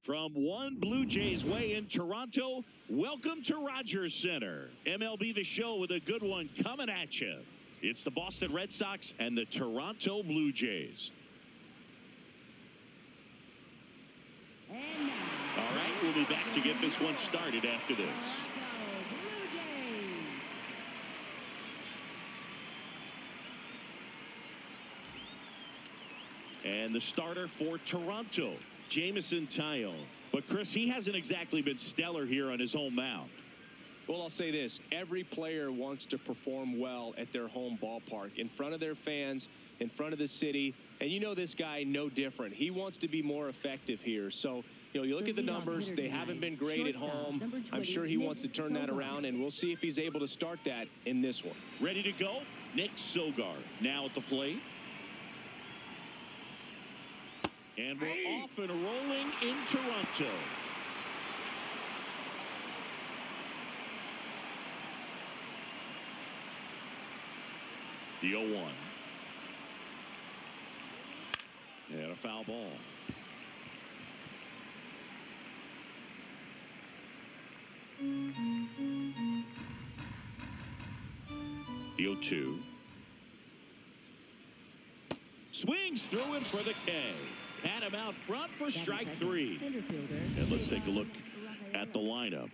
From one Blue Jays way in Toronto, welcome to Rogers Center. MLB The Show with a good one coming at you. It's the Boston Red Sox and the Toronto Blue Jays. And now, all right, we'll be back to get this one started after this. Blue Jays. And the starter for Toronto, Jameson Taillon. But, Chris, he hasn't exactly been stellar here on his home mound. Well, I'll say this. Every player wants to perform well at their home ballpark, in front of their fans, in front of the city. And you know this guy no different. He wants to be more effective here. So, you look at the numbers. They haven't been great at home. I'm sure he wants to turn that around, and we'll see if he's able to start that in this one. Ready to go? Nick Sogard now at the plate. And we're off and rolling in Toronto. The 0-1. And a foul ball. The 0-2. Swings through it for the K. Had him out front for strike three. And let's take a look at the lineup.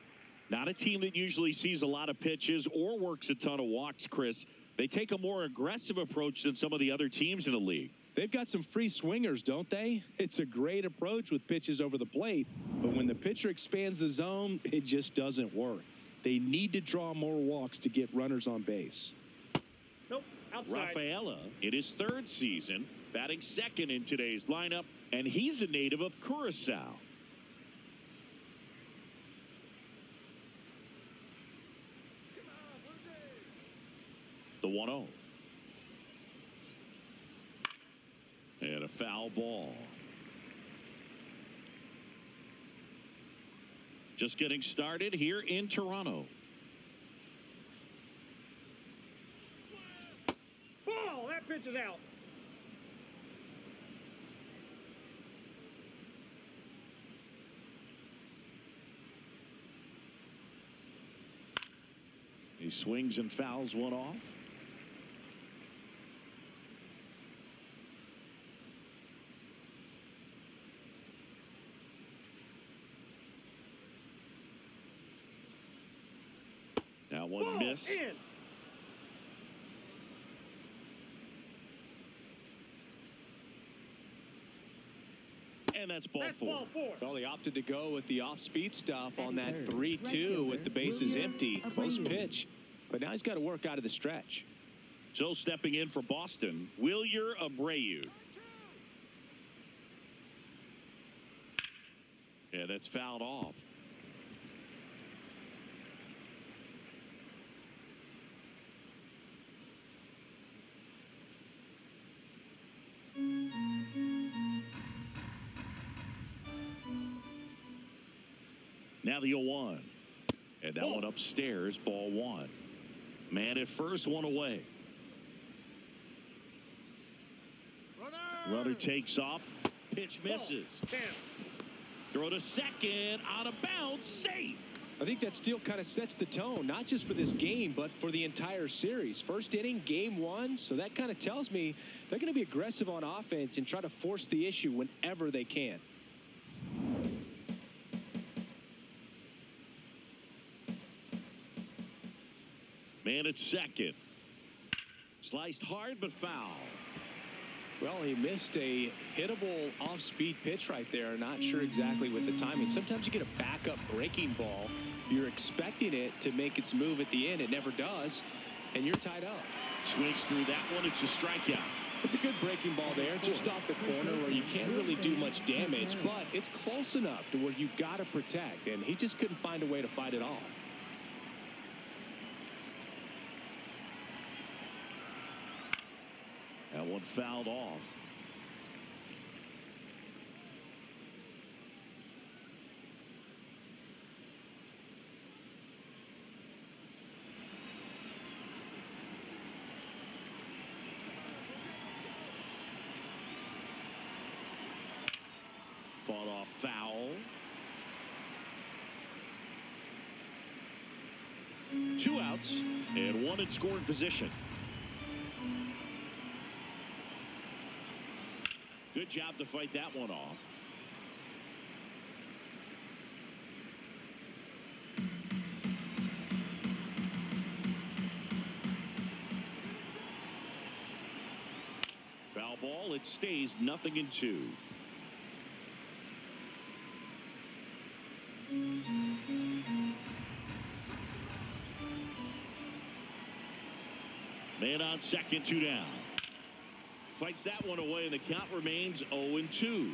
Not a team that usually sees a lot of pitches or works a ton of walks, Chris. They take a more aggressive approach than some of the other teams in the league. They've got some free swingers, don't they? It's a great approach with pitches over the plate. But when the pitcher expands the zone, it just doesn't work. They need to draw more walks to get runners on base. Nope, outside. Rafaela in his third season, batting second in today's lineup, and he's a native of Curacao. The 1-0. And a foul ball. Just getting started here in Toronto. Ball, that pitch is out. He swings and fouls one off. Now one Ball missed. in. And that's ball That's four. ball four. Well, he opted to go with the off-speed stuff on that 3-2 with the bases empty. Close pitch. But now he's got to work out of the stretch. So stepping in for Boston, Wilyer Abreu. Yeah, that's fouled off. Now the 0-1. And that one upstairs, ball one. Man at first, one away. Runner takes off. Pitch misses. Throw to second. Out of bounds. Safe. I think that steal kind of sets the tone, not just for this game, but for the entire series. First inning, game one. So that kind of tells me they're going to be aggressive on offense and try to force the issue whenever they can. Man at second. Sliced hard, but foul. Well, he missed a hittable off-speed pitch right there. Not sure exactly with the timing. Sometimes you get a backup breaking ball. You're expecting it to make its move at the end. It never does, and you're tied up. Swings through that one. It's a strikeout. It's a good breaking ball there, just off the corner where you can't really do much damage, but it's close enough to where you got to protect, and he just couldn't find a way to fight it off. That one fouled off. Fought off foul. 2 outs and 1 in scoring position. Good job to fight that one off. Foul ball. It stays 0-2. Man on second, 2 down. Fights that one away, and the count remains 0-2.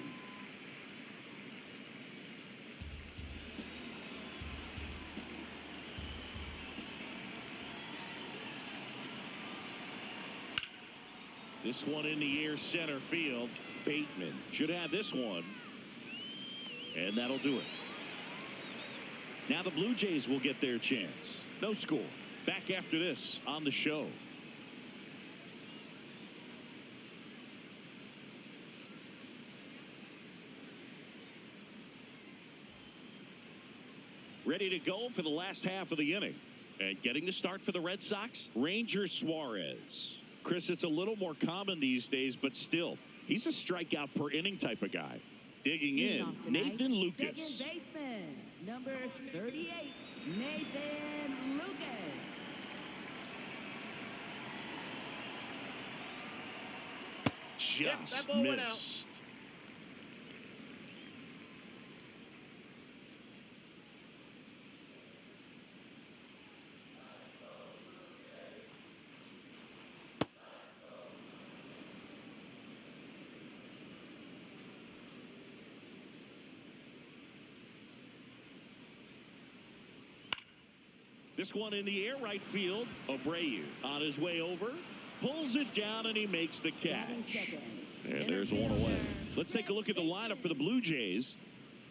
This one in the air, center field. Bateman should have this one. And that'll do it. Now the Blue Jays will get their chance. No score. Back after this on the show. Ready to go for the last half of the inning. And getting the start for the Red Sox, Ranger Suarez. Chris, it's a little more common these days, but still, he's a strikeout per inning type of guy. Digging in, Nathan Lucas. Second baseman, number 38, Nathan Lucas. Just that ball went out. missed. This one in the air, right field. Abreu on his way over. Pulls it down, and he makes the catch. And there's one away. Let's take a look at the lineup for the Blue Jays.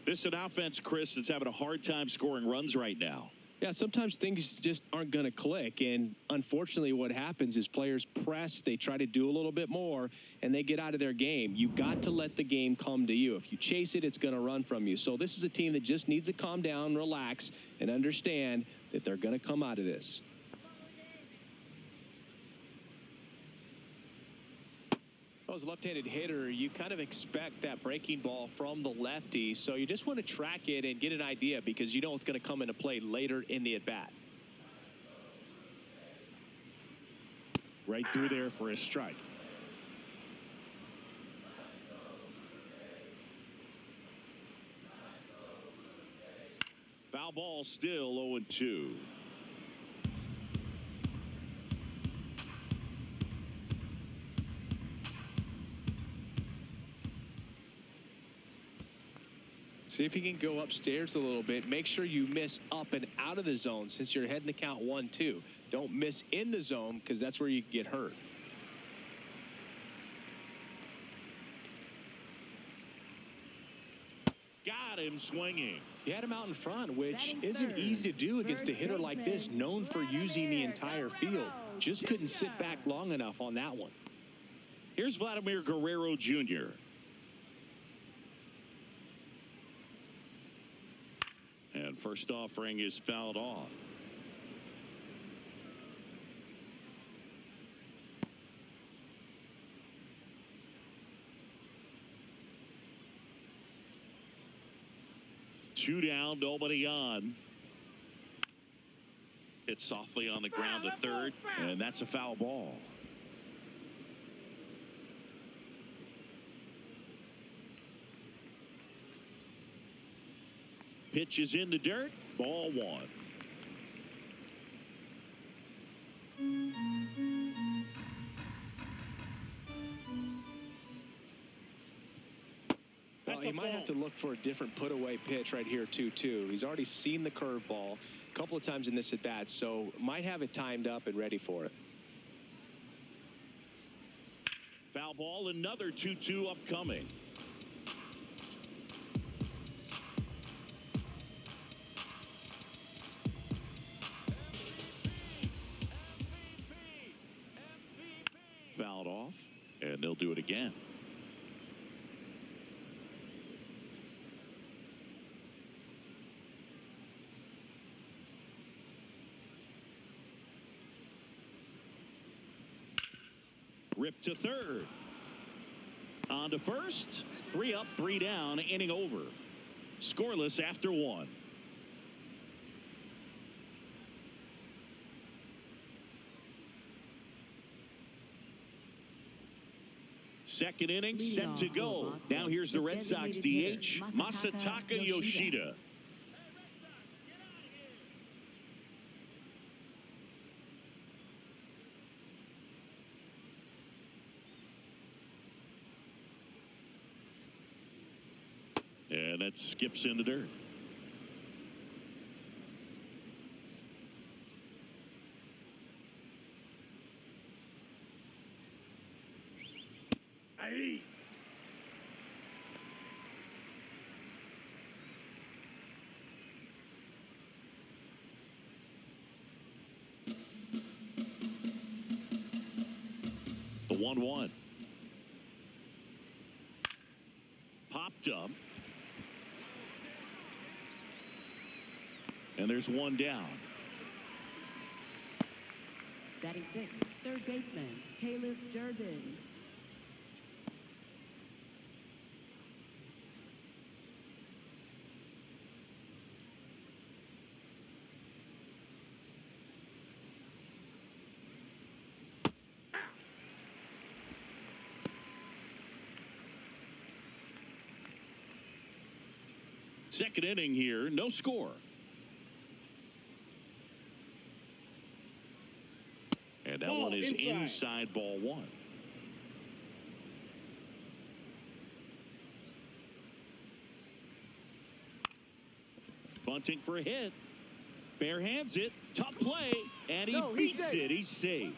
This is an offense, Chris, that's having a hard time scoring runs right now. Yeah, sometimes things just aren't going to click, and unfortunately what happens is players press, they try to do a little bit more, and they get out of their game. You've got to let the game come to you. If you chase it, it's going to run from you. So this is a team that just needs to calm down, relax, and understand that they're going to come out of this. Well, as a left-handed hitter, you kind of expect that breaking ball from the lefty, so you just want to track it and get an idea because you know it's going to come into play later in the at-bat. Right through there for a strike. Foul ball, still 0-2. See if you can go upstairs a little bit. Make sure you miss up and out of the zone since you're heading to count 1-2. Don't miss in the zone because that's where you get hurt. Got him swinging. He had him out in front, which isn't easy to do against a hitter like this, known for using the entire field. Just couldn't sit back long enough on that one. Here's Vladimir Guerrero Jr. And first offering is fouled off. Two down, nobody on. Hit softly on the ground to third, and that's a foul ball. Pitch is in the dirt. Ball one. Well, he might have to look for a different put-away pitch right here, too. He's already seen the curveball a couple of times in this at-bat, so might have it timed up and ready for it. Foul ball, another 2-2 upcoming. Fouled off, and they'll do it again. Ripped to third. On to first. 3 up, 3 down, inning over. Scoreless after 1. Second inning set to go. Now here's the Red Sox DH, Masataka Yoshida. And that skips in the dirt. Aye. The 1-1. Popped up. And there's one down. Batting 6, third baseman, Caleb Durbin. Second inning here, no score. And that one is inside ball 1. Bunting for a hit. Bare hands it. Tough play. And he beats it. He's safe.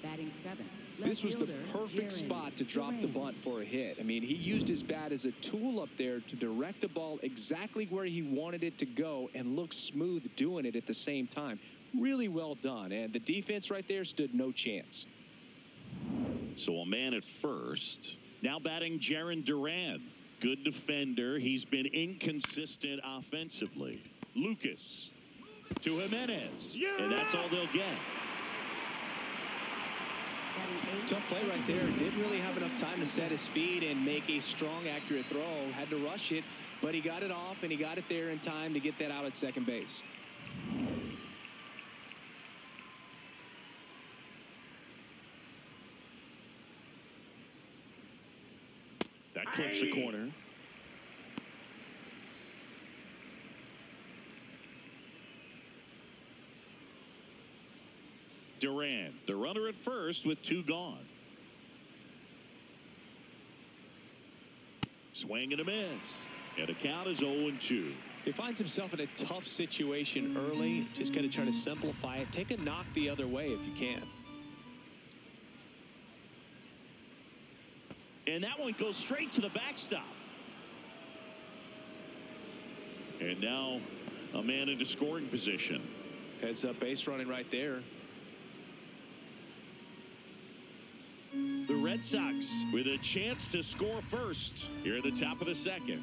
Batting 7. This was the perfect spot to drop the bunt for a hit. I mean, he used his bat as a tool up there to direct the ball exactly where he wanted it to go and look smooth doing it at the same time. Really well done. And the defense right there stood no chance. So a man at first. Now batting Jarren Duran. Good defender. He's been inconsistent offensively. Lucas to Jimenez. And that's all they'll get. Tough play right there. Didn't really have enough time to set his feet and make a strong, accurate throw. Had to rush it, but he got it off, and he got it there in time to get that out at second base. That clips the corner. Duran, the runner at first with 2 gone. Swing and a miss. And the count is 0-2. He finds himself in a tough situation early. Just got to try to simplify it. Take a knock the other way if you can. And that one goes straight to the backstop. And now a man into scoring position. Heads up base running right there. The Red Sox with a chance to score first here at the top of the second.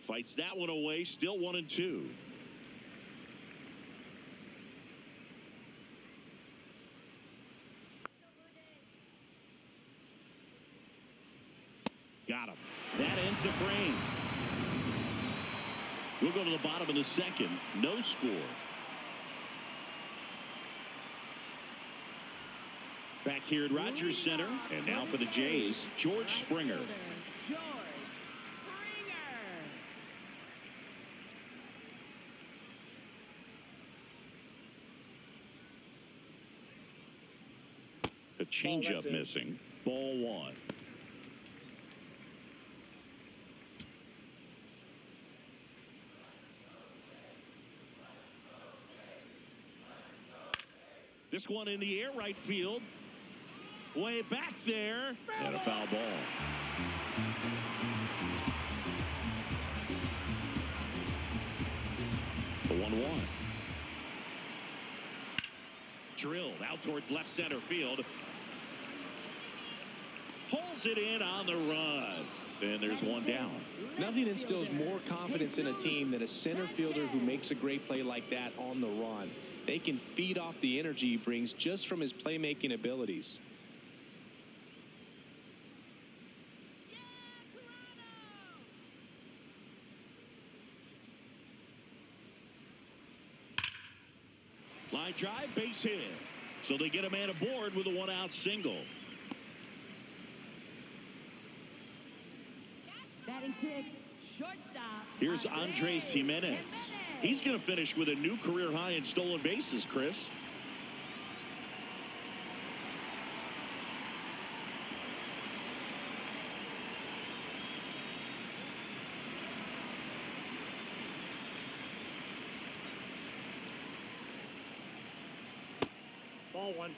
Fights that one away, still 1-2. Got him. That ends the frame. We'll go to the bottom of the second. No score. Back here at Rogers Center. And now for the Jays, George Springer. A changeup missing. Ball 1. This one in the air, right field. Way back there. And a foul ball. The 1-1. Drilled out towards left center field. Pulls it in on the run. And there's one down. Nothing instills more confidence in a team than a center fielder who makes a great play like that on the run. They can feed off the energy he brings just from his playmaking abilities. Line drive, base hit. So they get a man aboard with a one-out single. Batting six, shortstop. Here's Andres Jimenez. He's going to finish with a new career high in stolen bases, Chris. Ball one.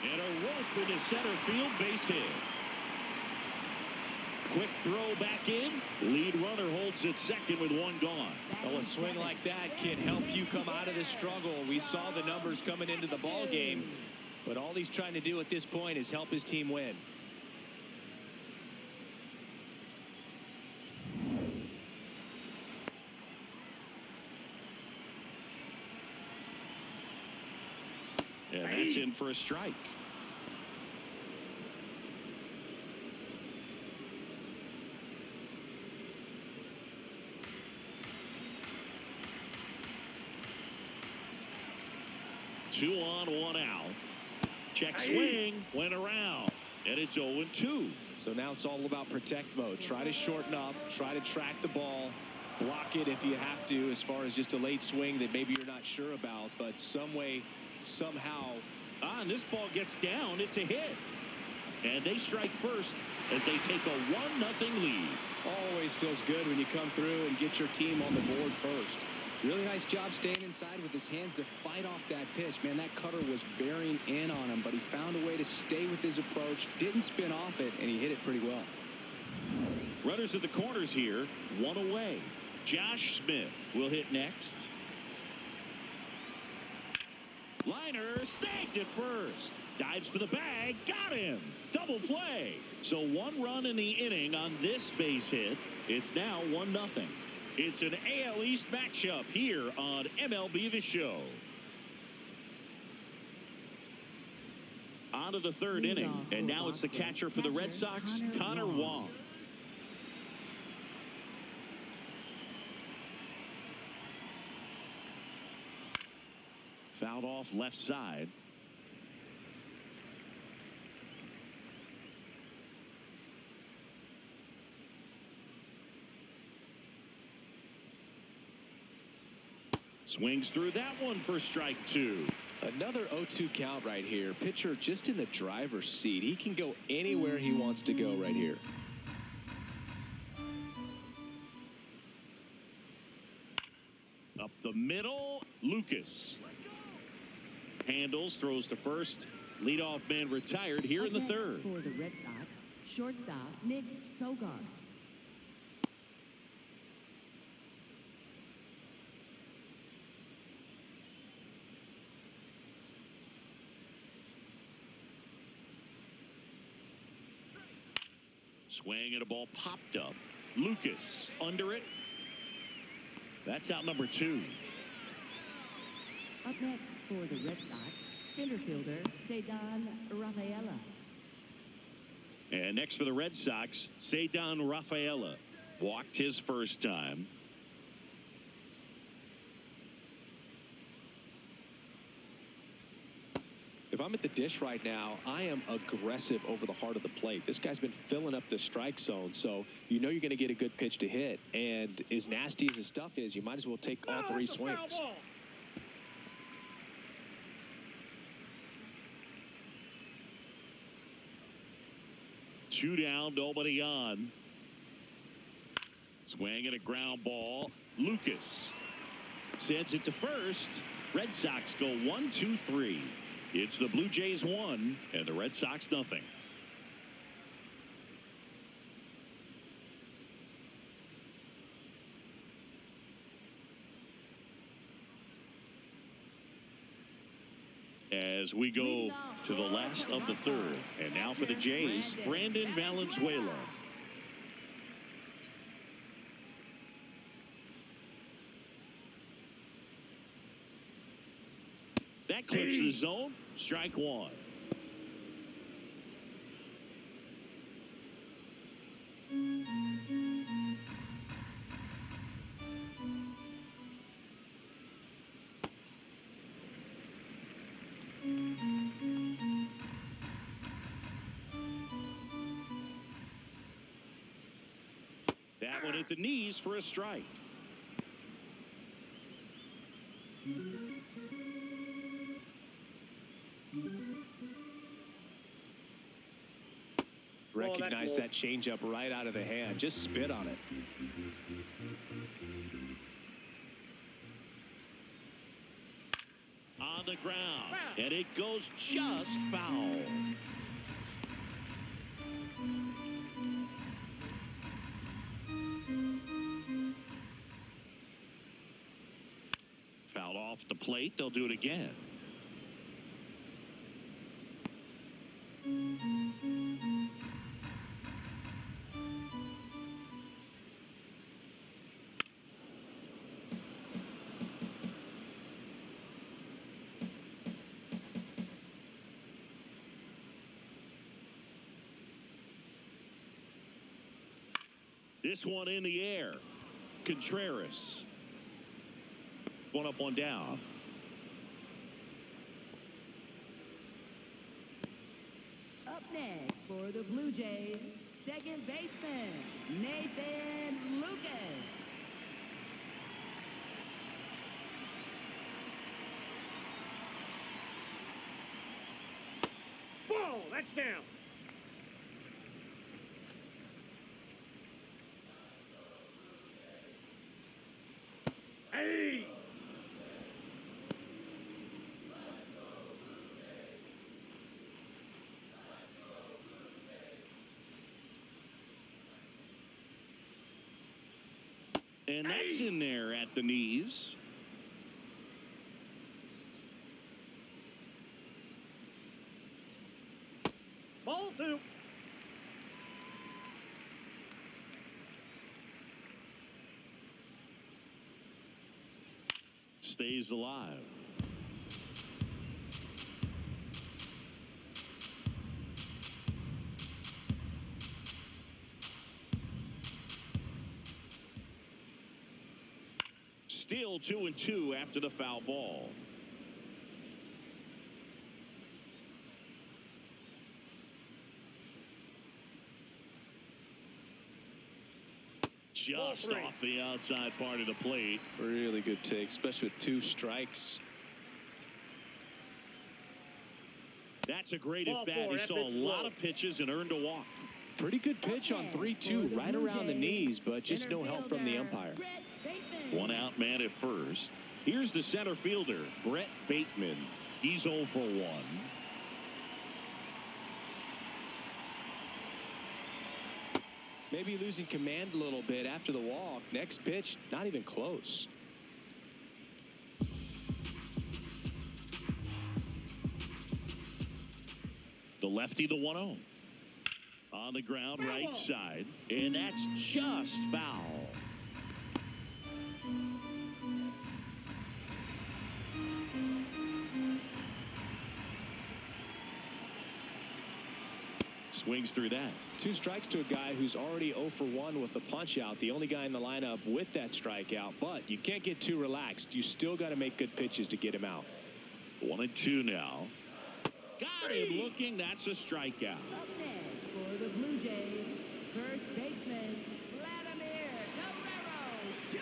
And a rope into center field, base hit. Quick throw back in. Lead runner holds it second with one gone. Well, a swing like that can help you come out of the struggle. We saw the numbers coming into the ball game, but all he's trying to do at this point is help his team win. And that's in for a strike. Two on, one out. Check swing, went around, and it's 0-2. So now it's all about protect mode. Try to shorten up, try to track the ball, block it if you have to, as far as just a late swing that maybe you're not sure about, but some way, somehow. And this ball gets down, it's a hit. And they strike first as they take a 1-0 lead. Always feels good when you come through and get your team on the board first. Really nice job staying inside with his hands to fight off that pitch. Man, that cutter was bearing in on him, but he found a way to stay with his approach, didn't spin off it, and he hit it pretty well. Runners at the corners here, one away. Josh Smith will hit next. Liner snagged it first. Dives for the bag, got him. Double play. So one run in the inning on this base hit. It's now 1-0. It's an AL East matchup here on MLB The Show. On to the third inning, and now it's the catcher for the Red Sox, Connor Wong. Fouled off left side. Swings through that one for strike two. Another 0-2 count right here. Pitcher just in the driver's seat. He can go anywhere he wants to go right here. Up the middle, Lucas. Handles, throws to first. Leadoff man retired here in the third. For the Red Sox, shortstop Nick Sogard. Swing and a ball popped up. Lucas under it. That's out number two. Up next for the Red Sox, center fielder Ceddanne Rafaela. And next for the Red Sox, Ceddanne Rafaela. Walked his first time. If I'm at the dish right now, I am aggressive over the heart of the plate. This guy's been filling up the strike zone, so you know you're going to get a good pitch to hit. And as nasty as his stuff is, you might as well take all three swings. Two down, nobody on. Swing and a ground ball. Lucas sends it to first. Red Sox go 1-2-3. It's the Blue Jays 1 and the Red Sox nothing. As we go to the last of the third. And now for the Jays, Brandon Valenzuela. That clips the zone. Strike one. That one at the knees for a strike. Recognize that changeup right out of the hand. Just spit on it. On the ground. And it goes just foul. Fouled off the plate. They'll do it again. This one in the air. Contreras. One up, one down. Up next for the Blue Jays, second baseman, Nathan Lucas. Ball, that's down. Hey! And that's in there at the knees. Ball two. Stays alive. Still 2-2 after the foul ball. Just off the outside part of the plate. Really good take, especially with two strikes. That's a great at bat. He saw a lot of pitches and earned a walk. Pretty good pitch on 3-2, right around the knees, but just no help from the umpire. One out man at first. Here's the center fielder, Brett Bateman. He's 0 for 1. Maybe losing command a little bit after the walk. Next pitch, not even close. The lefty, the 1-0. On the ground, right side. And that's just foul. Swings through that. 2 strikes to a guy who's already 0 for 1 with the punch out. The only guy in the lineup with that strikeout. But you can't get too relaxed. You still got to make good pitches to get him out. 1-2 now. Got him looking. That's a strikeout. Up next for the Blue Jays, first baseman, Vladimir Guerrero Jr.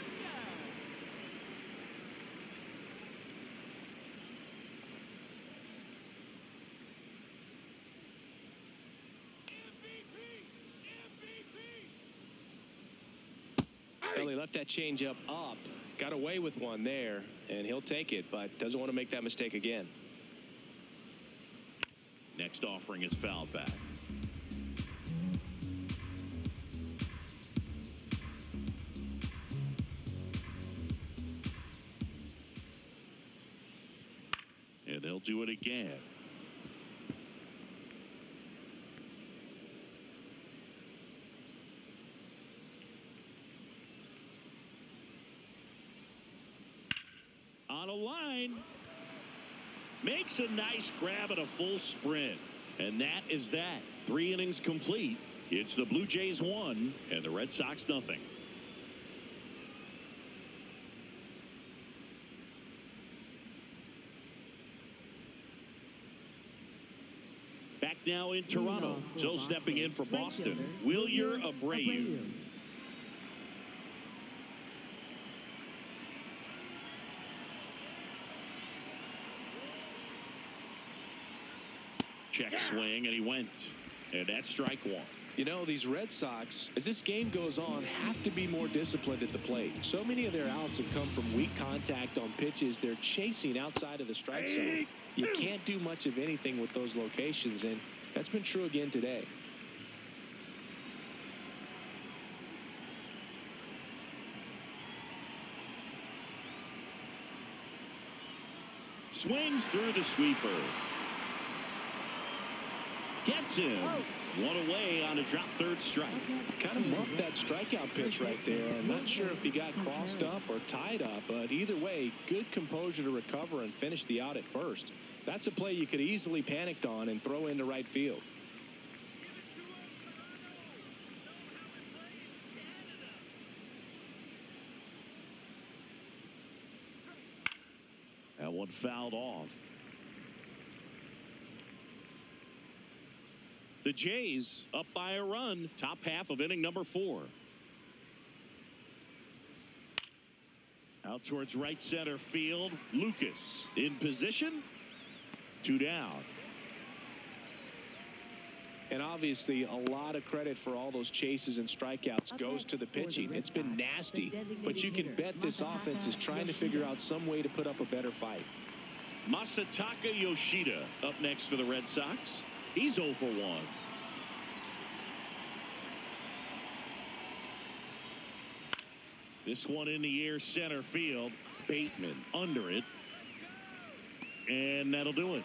Well, he left that changeup up. Got away with one there, and he'll take it, but doesn't want to make that mistake again. Next offering is fouled back. And they'll do it again. On a line. Makes a nice grab at a full sprint. And that is that. 3 innings complete. It's the Blue Jays 1 and the Red Sox nothing. Back now in Toronto. So stepping in for Boston, Wilyer Abreu. Check swing, and he went. And that's strike 1. You know, these Red Sox, as this game goes on, have to be more disciplined at the plate. So many of their outs have come from weak contact on pitches they're chasing outside of the strike zone. You can't do much of anything with those locations, and that's been true again today. Swings through the sweeper. Gets him. One away on a drop third strike. Kind of muffed that strikeout pitch right there. I'm not sure if he got crossed up or tied up, but either way, good composure to recover and finish the out at first. That's a play you could easily panicked on and throw into right field. That one fouled off. The Jays up by a run, top half of inning number 4. Out towards right center field. Lucas in position. 2 down. And obviously, a lot of credit for all those chases and strikeouts goes to the pitching. It's been nasty, but you can bet this offense is trying to figure out some way to put up a better fight. Masataka Yoshida up next for the Red Sox. He's 0 for 1. This one in the air center field. Bateman under it. And that'll do it.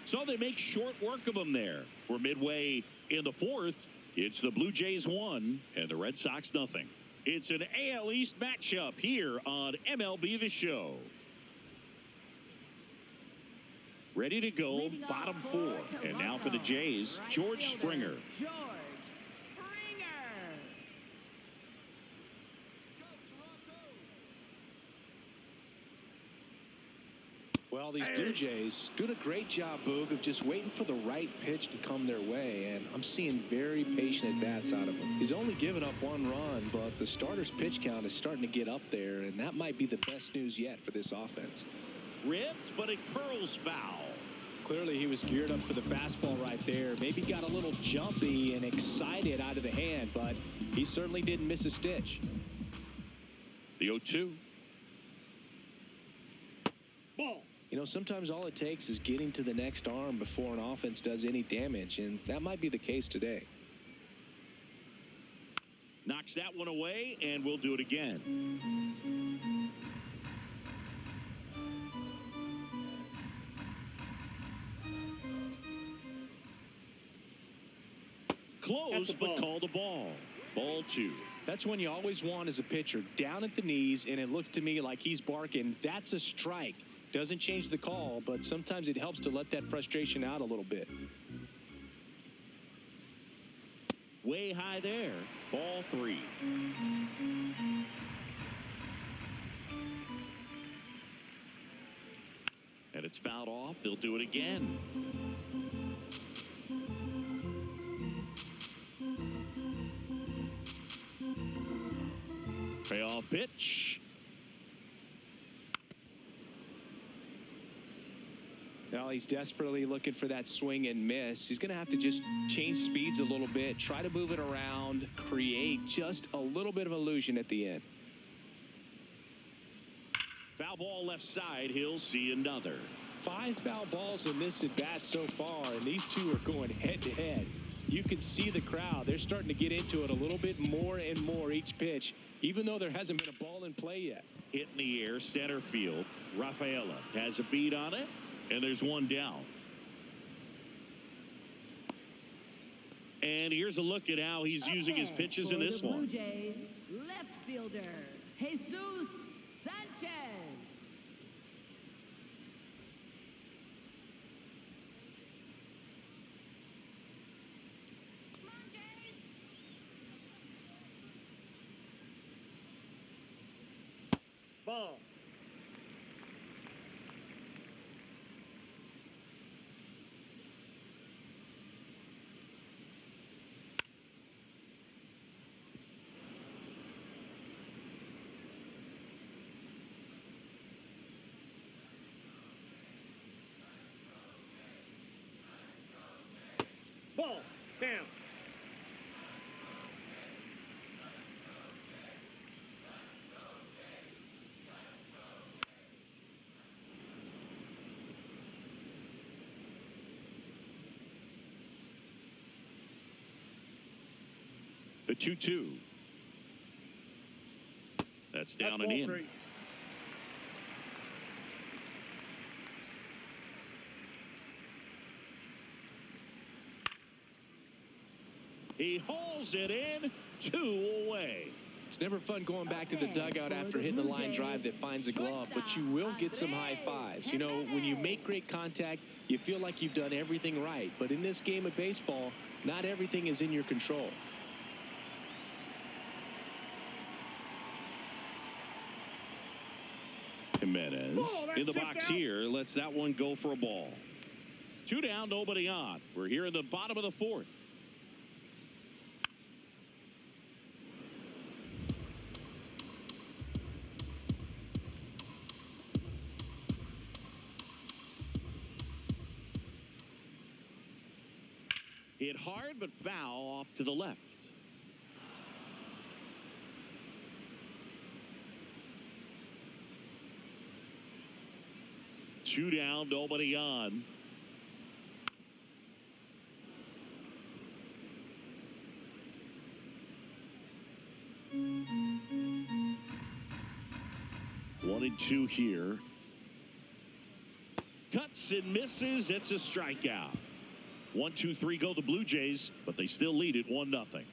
So they make short work of them there. We're midway in the 4th. It's the Blue Jays 1 and the Red Sox nothing. It's an AL East matchup here on MLB The Show. Ready to go, bottom 4. And now for the Jays, George Springer. Well, these Blue Jays doing a great job, Boog, of just waiting for the right pitch to come their way, and I'm seeing very patient at-bats out of him. He's only given up 1 run, but the starter's pitch count is starting to get up there, and that might be the best news yet for this offense. Ripped, but it curls foul. Clearly, he was geared up for the fastball right there. Maybe got a little jumpy and excited out of the hand, but he certainly didn't miss a stitch. The 0-2. Ball. You know, sometimes all it takes is getting to the next arm before an offense does any damage, and that might be the case today. Knocks that one away, and we'll do it again. Close, but called a ball. Ball 2. That's when you always want as a pitcher, down at the knees, and it looked to me like he's barking, that's a strike. Doesn't change the call, but sometimes it helps to let that frustration out a little bit. Way high there. Ball 3. And it's fouled off. They'll do it again. Payoff pitch. Now he's desperately looking for that swing and miss. He's going to have to just change speeds a little bit, try to move it around, create just a little bit of illusion at the end. Foul ball left side. He'll see another. 5 foul balls in this at bat so far, and these two are going head to head. You can see the crowd. They're starting to get into it a little bit more and more each pitch, even though there hasn't been a ball in play yet. Hit in the air, center field. Rafaela has a beat on it, and there's one down. And here's a look at how he's using his pitches in this one. Blue Jays, left fielder, Jesus Sanchez. Ball. Ball. Down. The 2-2. That's down and ball in. 3. He hauls it in, 2 away. It's never fun going back to the dugout after hitting a line drive that finds a glove, but you will get some high fives. You know, when you make great contact, you feel like you've done everything right. But in this game of baseball, not everything is in your control. Jimenez in the box here lets that one go for a ball. 2 down, nobody on. We're here in the bottom of the 4th. Hit hard but foul off to the left. Two down, nobody on. One and 2 here. Cuts and misses. It's a strikeout. 1, 2, 3 go the Blue Jays, but they still lead it 1-0.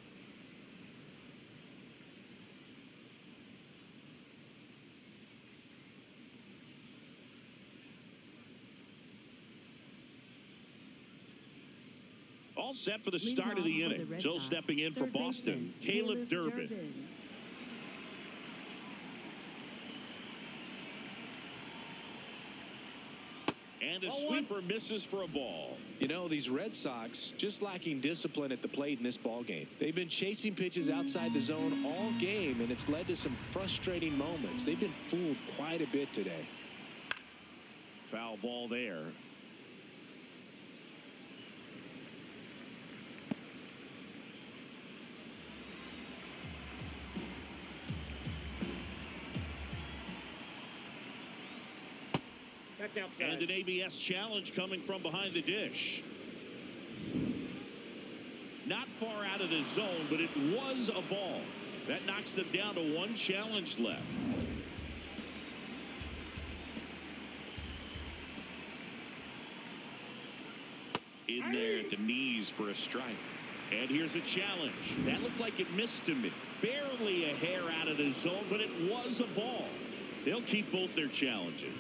All set for the start of the inning. So stepping in for Boston, Caleb Durbin. And a sweeper misses for a ball. You know, these Red Sox just lacking discipline at the plate in this ball game. They've been chasing pitches outside the zone all game, and it's led to some frustrating moments. They've been fooled quite a bit today. Foul ball there. That's outside. And an ABS challenge coming from behind the dish. Not far out of the zone, but it was a ball. That knocks them down to 1 challenge left. In there at the knees for a strike. And here's a challenge. That looked like it missed him. Barely a hair out of the zone, but it was a ball. They'll keep both their challenges.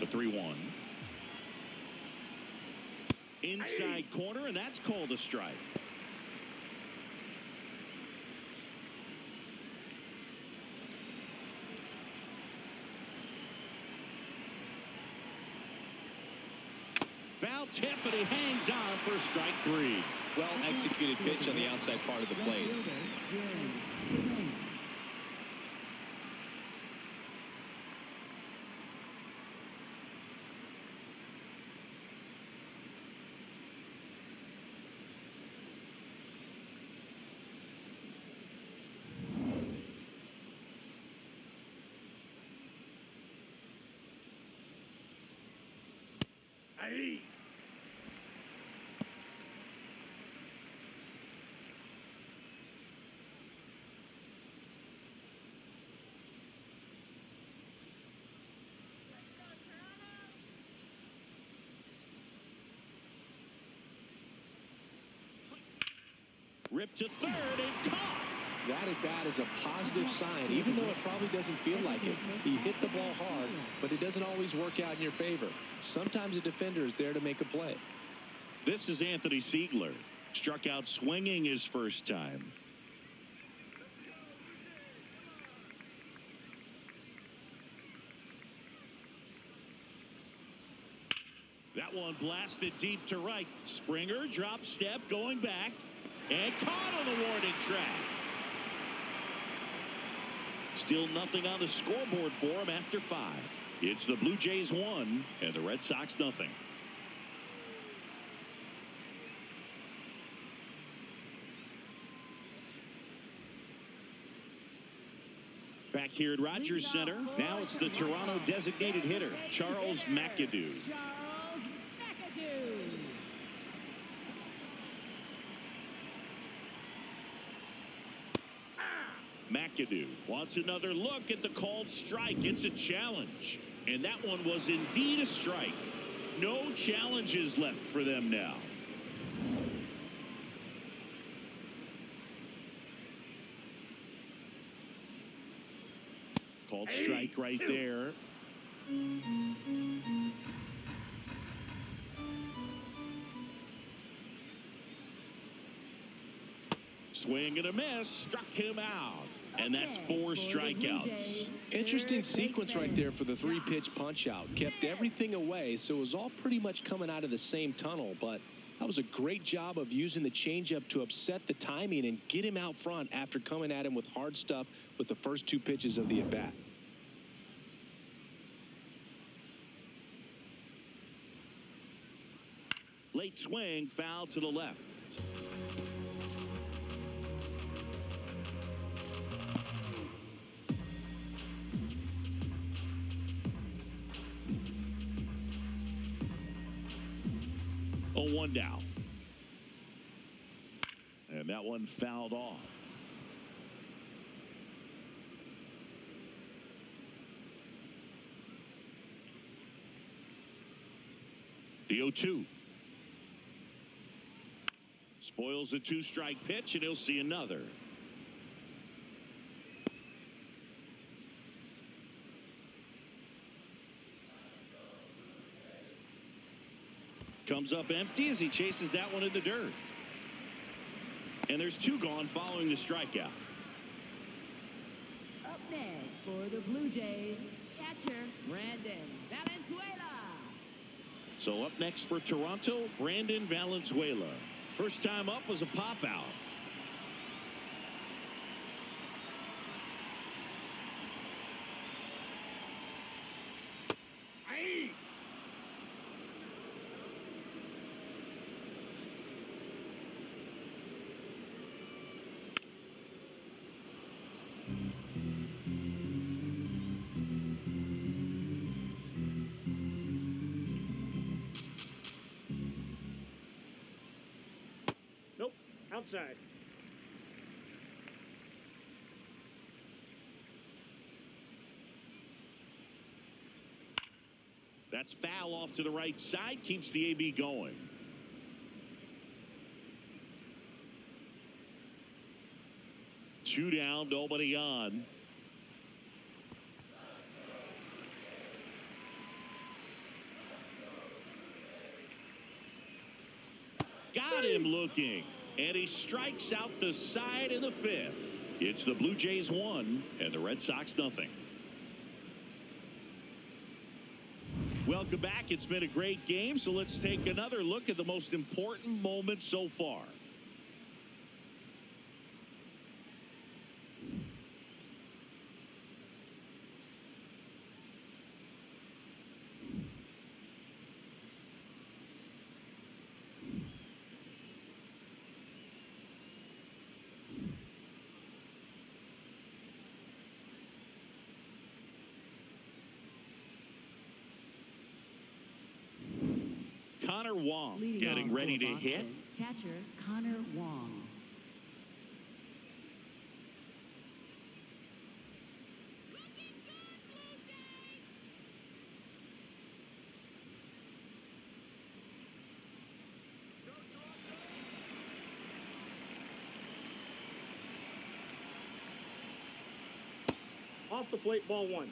The 3-1. Inside corner, and that's called a strike. Foul tip, and he hangs on for strike 3. Well executed pitch on the outside part of the plate. Aye. Ripped to third and caught. That at bat is a positive sign, even though it probably doesn't feel like it. He hit the ball hard, but it doesn't always work out in your favor. Sometimes a defender is there to make a play. This is Anthony Siegler. Struck out swinging his first time. that one blasted deep to right. Springer drop step going back and caught on the warning track. Still nothing on the scoreboard for him after 5. It's the Blue Jays 1 and the Red Sox nothing. Back here at Rogers Center, now it's the Toronto designated hitter, Charles McAdoo. Charles McAdoo. McAdoo wants another look at the called strike. It's a challenge. And that one was indeed a strike. No challenges left for them now. Called strike right there. Swing and a miss, struck him out. And that's 4 strikeouts. Interesting sequence right there for the 3-pitch punch out. Kept everything away, so it was all pretty much coming out of the same tunnel. But that was a great job of using the changeup to upset the timing and get him out front after coming at him with hard stuff with the first 2 pitches of the at-bat. Late swing, foul to the left. Oh, 1 down. And that one fouled off. The 0-2. Spoils the 2-strike pitch, and he'll see another. Comes up empty as he chases that one in the dirt. And there's 2 gone following the strikeout. Up next for the Blue Jays, catcher Brandon Valenzuela. So up next for Toronto, Brandon Valenzuela. First time up was a pop out. Nope. Outside. That's foul off to the right side. Keeps the AB going. Two down, nobody on. Got him looking. And he strikes out the side in the 5th. It's the Blue Jays 1 and the Red Sox nothing. Welcome back. It's been a great game, so let's take another look at the most important moment so far. Connor Wong Leading getting off ready for to Boston, hit. Catcher Connor Wong. Off the plate, ball 1.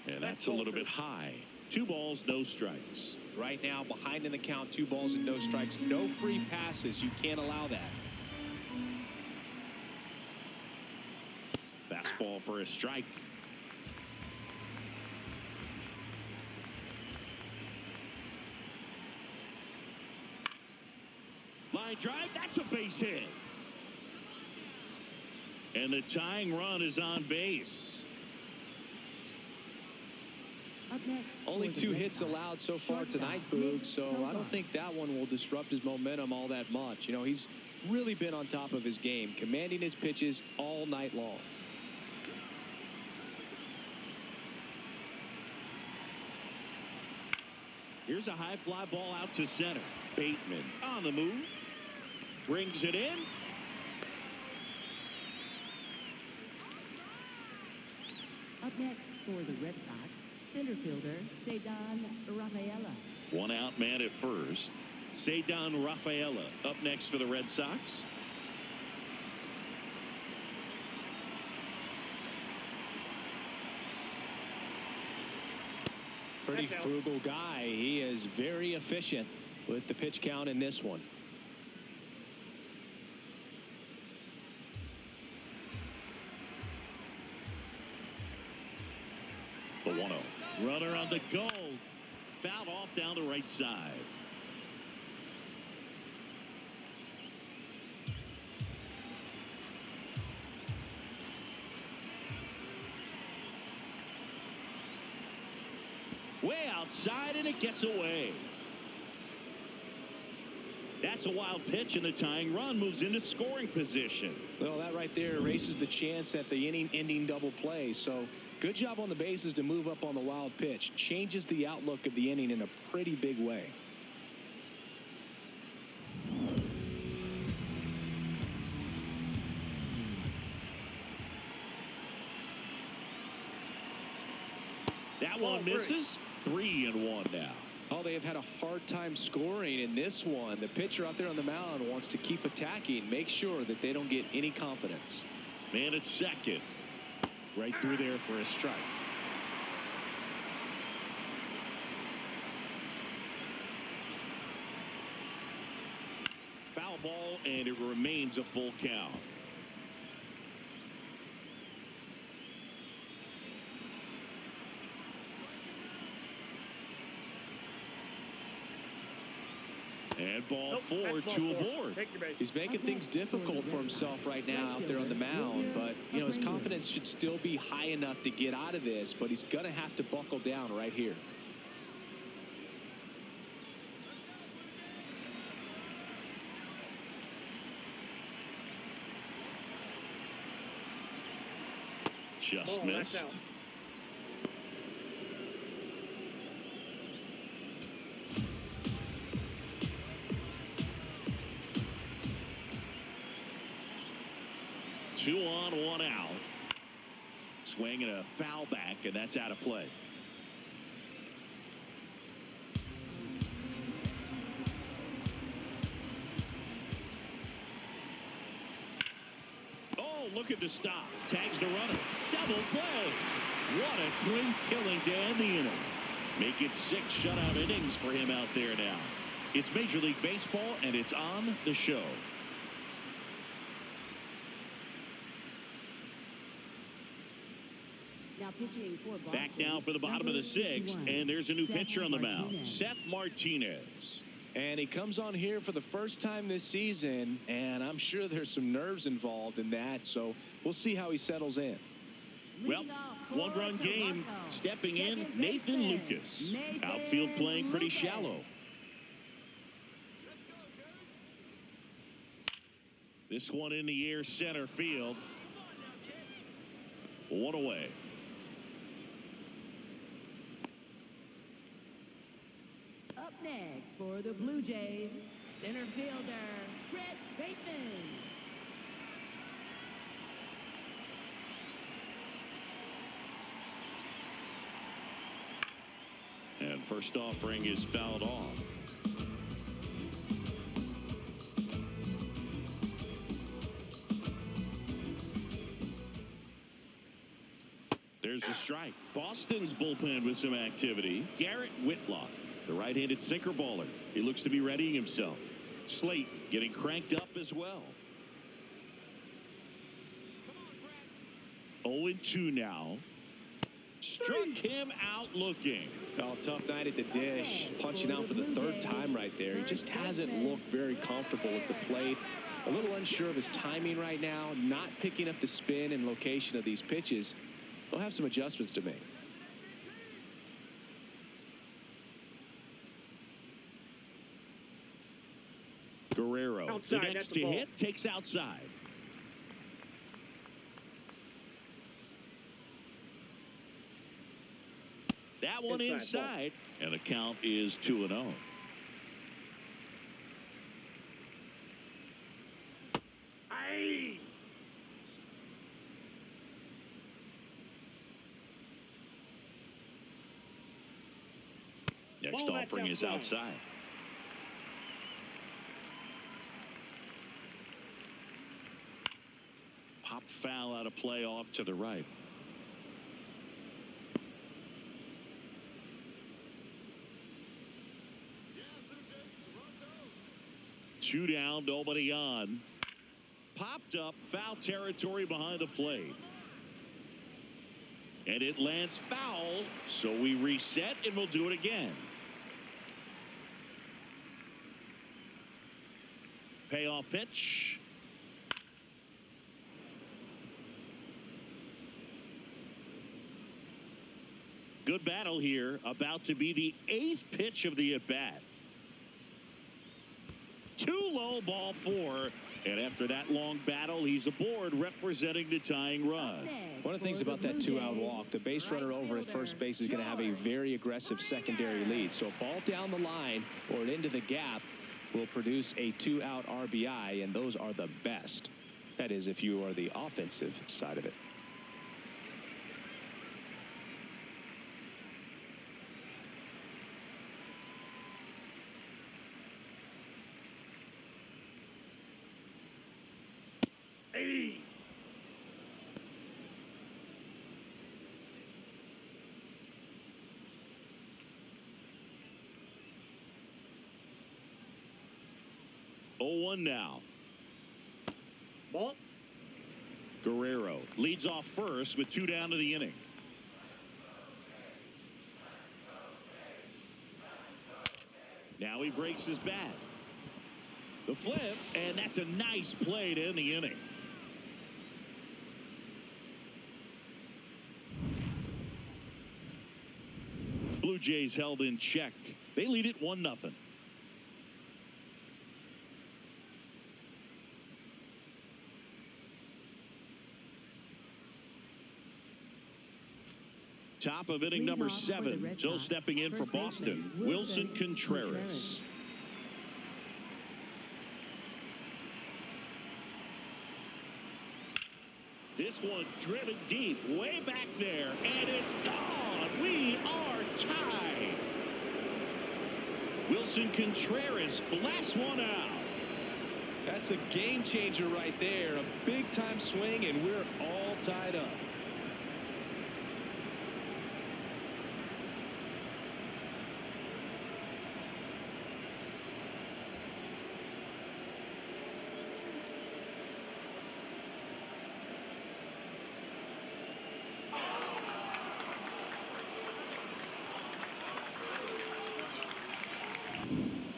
And that's a little bit high. 2 balls, no strikes. Right now, behind in the count, 2 balls and no strikes. No free passes. You can't allow that. Fastball for a strike. Line drive, that's a base hit. And the tying run is on base. Up next, Only for the 2 Red hits Sox, allowed so far shortstop, tonight, Boog, Nick so I don't Soba. think that one will disrupt his momentum all that much. You know, he's really been on top of his game, commanding his pitches all night long. Here's a high fly ball out to center. Bateman on the move. Brings it in. Up next for the Red Sox, center fielder Cedar Rafaela. 1 out man at first. Cedar Rafaela up next for the Red Sox. Pretty frugal guy. He is very efficient with the pitch count in this one. The 1-0. Runner on the go. Fouled off down the right side. Way outside, and it gets away. That's a wild pitch, and the tying run moves into scoring position. Well, that right there erases the chance at the inning-ending double play. So good job on the bases to move up on the wild pitch. Changes the outlook of the inning in a pretty big way. That one misses. 3-1 now. Oh, they have had a hard time scoring in this one. The pitcher out there on the mound wants to keep attacking, make sure that they don't get any confidence. Man at second. Right through there for a strike. Foul ball, and it remains a full count. And ball 4, 2 aboard. Take your base. He's making things difficult for himself right now out there on the mound, but you know his confidence should still be high enough to get out of this, but he's going to have to buckle down right here. Just that's missed. out. Two on, 1 out. Swing and a foul back, and that's out of play. Oh, look at the stop. Tags the runner. Double play. What a clean killing to end the inning. Make it 6 shutout innings for him out there now. It's Major League Baseball, and it's on the show. Now pitching for Boston, Back now for the bottom of the 6th, and there's a new pitcher on the mound, Seth Martinez. And he comes on here for the first time this season, and I'm sure there's some nerves involved in that, so we'll see how he settles in. Well, 1-run game. Stepping in, Nathan Lucas. Outfield playing pretty shallow. This one in the air, center field. 1 away. Up next for the Blue Jays, center fielder Red Bateman. And first offering is fouled off. There's the strike. right, Boston's bullpen with some activity. Garrett Whitlock, the right-handed sinker baller. He looks to be readying himself. Slate getting cranked up as well. 0-2 now. Struck him out looking. Oh, tough night at the dish. Punching out for the third time right there. He just hasn't looked very comfortable at the plate. A little unsure of his timing right now. Not picking up the spin and location of these pitches. He'll have some adjustments to make. Guerrero, outside, the next to hit, takes outside. That one inside, and the count is 2-0. Next offering is outside. Popped foul out of play off to the right. Two down, nobody on. Popped up, foul territory behind the plate. And it lands foul, so we reset and we'll do it again. Payoff pitch. Good battle here, about to be the 8th pitch of the at-bat. Too low, ball 4. And after that long battle, he's aboard representing the tying run. One of the things about that 2-out walk, the base runner over at first base is going to have a very aggressive secondary lead. So a ball down the line or into the gap will produce a 2-out RBI, and those are the best. That is, if you are the offensive side of it. One now. Ball. Guerrero leads off first with 2 down to the inning. Now he breaks his bat. The flip, and that's a nice play to end the inning. Blue Jays held in check. They lead it 1-0. Top of inning number 7. So stepping in for Boston, Wilson Contreras. This one driven deep, way back there, and it's gone. We are tied. Wilson Contreras blasts one out. That's a game changer right there. A big time swing, and we're all tied up.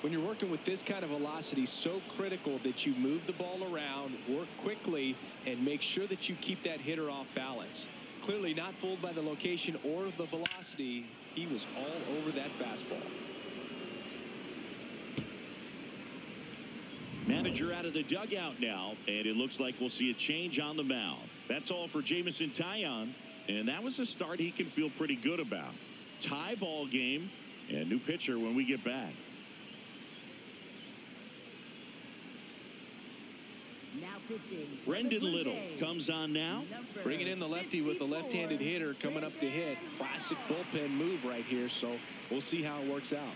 When you're working with this kind of velocity, so critical that you move the ball around, work quickly, and make sure that you keep that hitter off balance. Clearly not fooled by the location or the velocity. He was all over that fastball. Manager out of the dugout now, and it looks like we'll see a change on the mound. That's all for Jamison Taillon, and that was a start he can feel pretty good about. Tie ball game, and new pitcher when we get back. Brendan Little comes on now. Bringing in the lefty with the left-handed hitter coming up to hit. Classic bullpen move right here, so we'll see how it works out.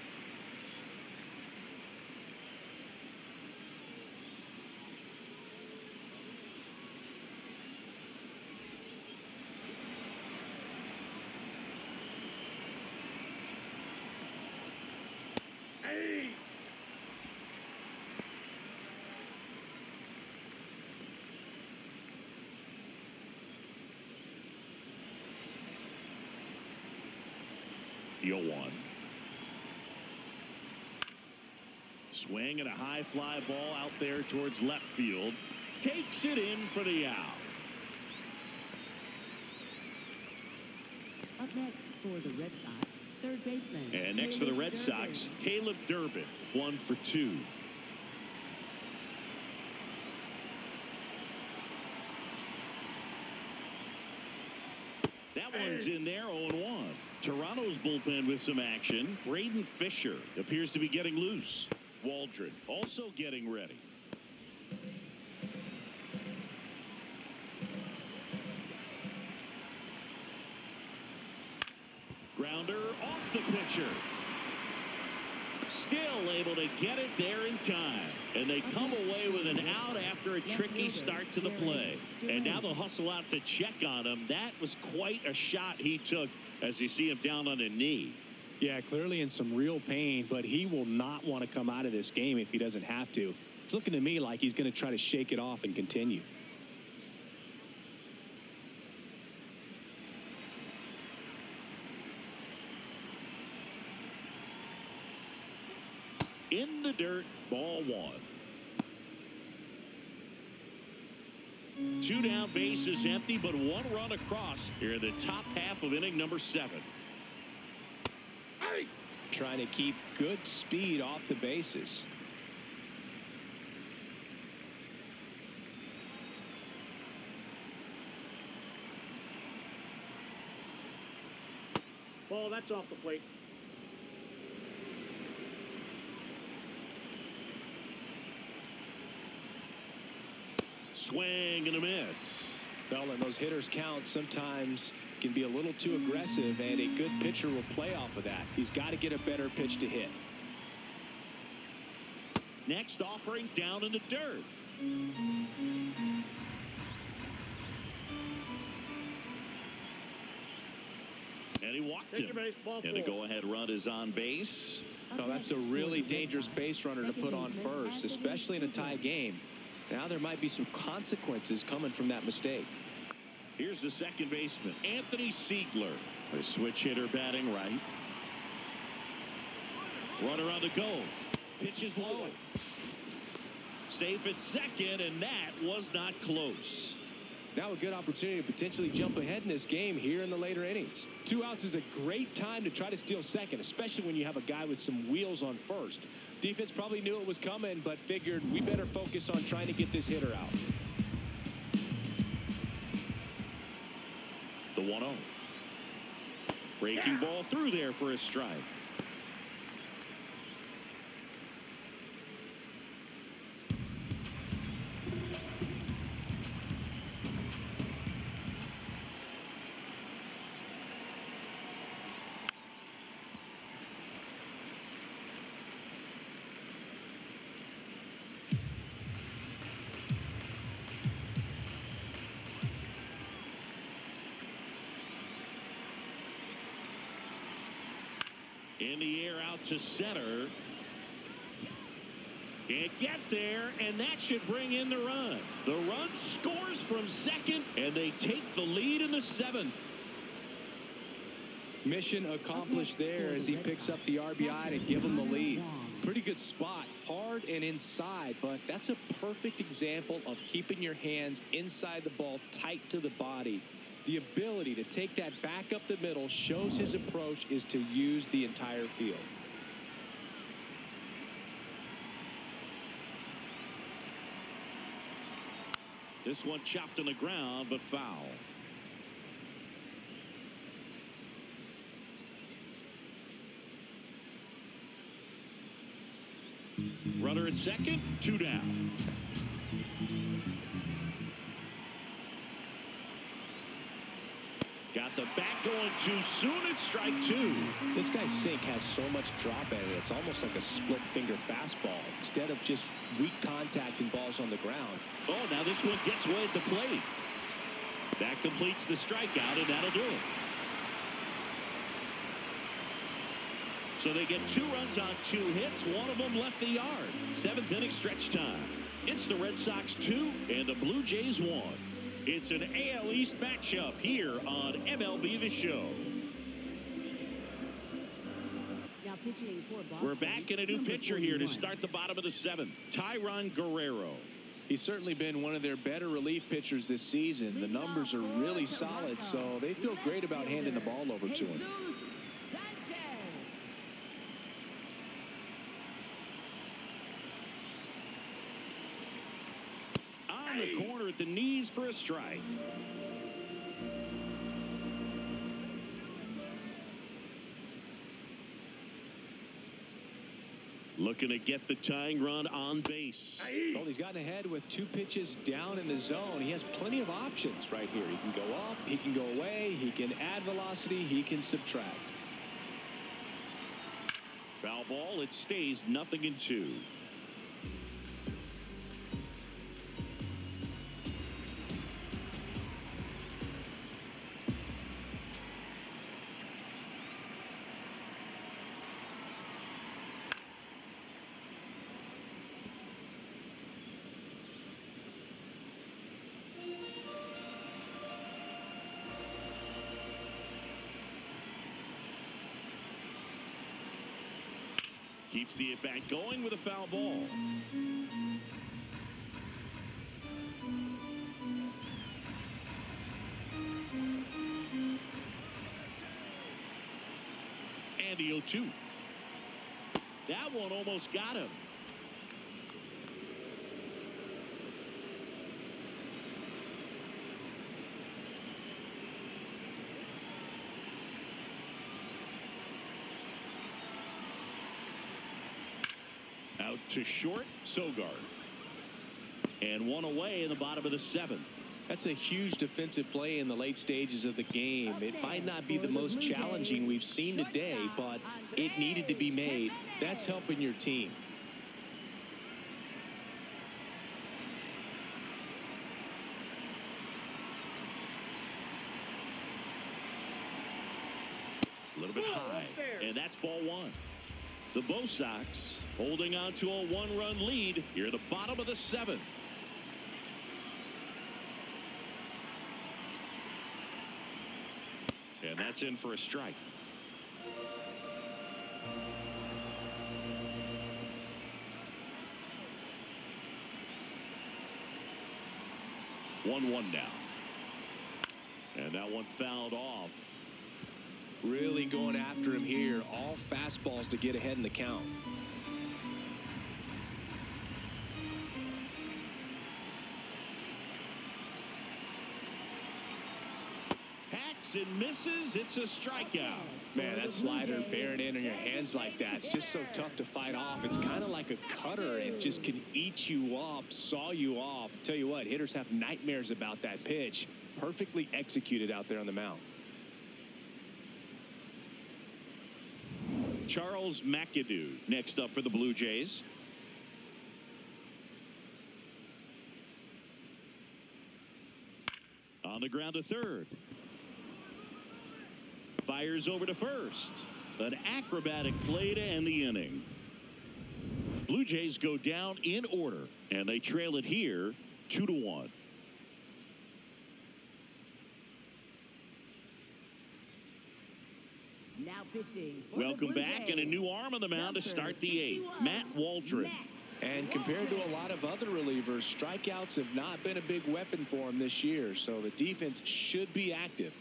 The 0-1. Swing and a high fly ball out there towards left field. Takes it in for the out. Up next for the Red Sox, third baseman. And next for the Red Sox, Caleb Durbin, 1 for 2. That one's in there, 0-1. Toronto's bullpen with some action. Braden Fisher appears to be getting loose. Waldron also getting ready. Grounder off the pitcher. Still able to get it there in time. And they come away with an out after a tricky start to the play. And now they'll hustle out to check on him. That was quite a shot he took as you see him down on a knee. Yeah, clearly in some real pain, but he will not want to come out of this game if he doesn't have to. It's looking to me like he's going to try to shake it off and continue. In the dirt, ball 1. 2 down, bases empty, but 1 run across here in the top half of inning number 7. Trying to keep good speed off the bases. Ball, that's off the plate. Swing and a miss. Well, and those hitters count sometimes can be a little too aggressive, and a good pitcher will play off of that. He's got to get a better pitch to hit. Next offering down in the dirt. And he walked him. And a go-ahead run is on base. Oh, that's a really dangerous base runner to put on first, especially in a tie game. Now there might be some consequences coming from that mistake. Here's the second baseman, Anthony Siegler. A switch hitter batting right. Runner on the go. Pitch is low. Safe at second, and that was not close. Now a good opportunity to potentially jump ahead in this game here in the later innings. 2 outs is a great time to try to steal second, especially when you have a guy with some wheels on first. Defense probably knew it was coming, but figured we better focus on trying to get this hitter out. The 1-0. Breaking ball through there for a strike. In the air out to center. Can't get there, and that should bring in the run. The run scores from second, and they take the lead in the 7th. Mission accomplished there as he picks up the RBI to give him the lead. Pretty good spot, hard and inside, but that's a perfect example of keeping your hands inside the ball, tight to the body. The ability to take that back up the middle shows his approach is to use the entire field. This one chopped on the ground, but foul. Runner at second, 2 down. Got the bat going too soon at strike 2. This guy's sink has so much drop in it. It's almost like a split finger fastball instead of just weak contact and balls on the ground. Oh, now this one gets away at the plate. That completes the strikeout, and that'll do it. So they get 2 runs on 2 hits. One of them left the yard. 7th inning stretch time. It's the Red Sox 2 and the Blue Jays 1. It's an AL East matchup here on MLB The Show. pitching for Boston. We're back in a new number pitcher here to 41. start the bottom of the 7th. Tyron Guerrero. He's certainly been one of their better relief pitchers this season. The numbers are really solid, so they feel great about handing the ball over to him. On the corner at the knees for a strike. Looking to get the tying run on base. Well, he's gotten ahead with 2 pitches down in the zone. He has plenty of options right here. He can go up, he can go away, he can add velocity, he can subtract. Foul ball. It stays 0-2. Keeps the at-bat going with a foul ball. And the 0-2. That one almost got him. Out to short, Sogard. And one away in the bottom of the 7th. That's a huge defensive play in the late stages of the game. It might not be the most challenging we've seen today, but it needed to be made. That's helping your team. A little bit high, and that's ball 1. The Bo Sox holding on to a 1-run lead here at the bottom of the 7th. And that's in for a strike. One now. And that one fouled off. Really going after him here. All fastballs to get ahead in the count. Hacks and misses. It's a strikeout. Man, that slider bearing in on your hands like that, it's just so tough to fight off. It's kind of like a cutter. It just can eat you up, saw you off. Tell you what, hitters have nightmares about that pitch. Perfectly executed out there on the mound. Charles McAdoo next up for the Blue Jays. On the ground to third. Fires over to first. An acrobatic play to end the inning. Blue Jays go down in order, and they trail it here 2-1. Now pitching for Welcome the Blue back, Jays. and a new arm on the mound to start the 8th. Matt Waldron. And compared to a lot of other relievers, strikeouts have not been a big weapon for him this year, so the defense should be active.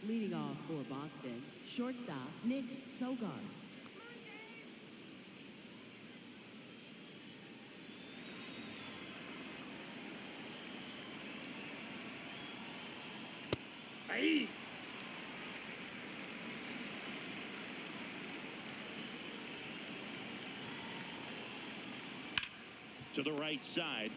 Leading off for Boston, shortstop Nick Sogard. Ahí. To the right side.